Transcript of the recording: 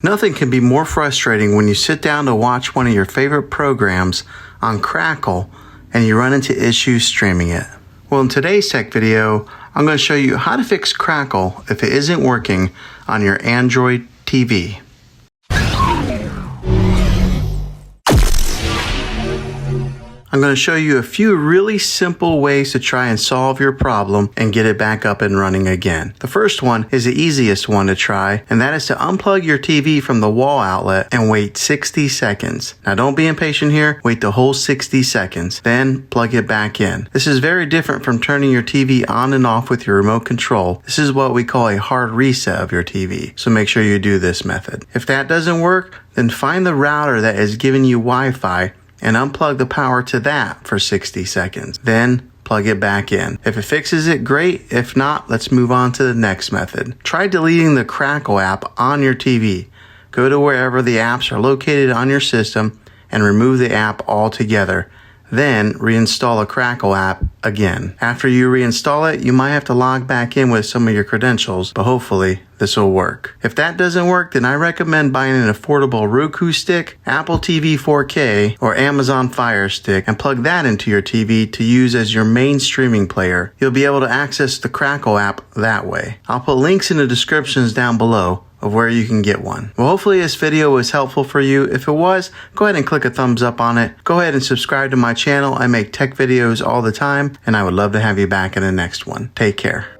Nothing can be more frustrating when you sit down to watch one of your favorite programs on Crackle and you run into issues streaming it. Well, in today's tech video, I'm going to show you how to fix Crackle if it isn't working on your Android TV. I'm going to show you a few really simple ways to try and solve your problem and get it back up and running again. The first one is the easiest one to try, and that is to unplug your TV from the wall outlet and wait 60 seconds. Now don't be impatient here, wait the whole 60 seconds, then plug it back in. This is very different from turning your TV on and off with your remote control. This is what we call a hard reset of your TV, so make sure you do this method. If that doesn't work, then find the router that is giving you Wi-Fi and unplug the power to that for 60 seconds. Then plug it back in. If it fixes it, great. If not, let's move on to the next method. Try deleting the Crackle app on your TV. Go to wherever the apps are located on your system and remove the app altogether. Then reinstall a Crackle app again. After you reinstall it, you might have to log back in with some of your credentials, but hopefully this will work. If that doesn't work, then I recommend buying an affordable Roku stick, Apple TV 4K, or Amazon Fire Stick and plug that into your TV to use as your main streaming player. You'll be able to access the Crackle app that way. I'll put links in the descriptions down below of where you can get one. Well, hopefully this video was helpful for you. If it was, go ahead and click a thumbs up on it. Go ahead and subscribe to my channel. I make tech videos all the time, and I would love to have you back in the next one. Take care.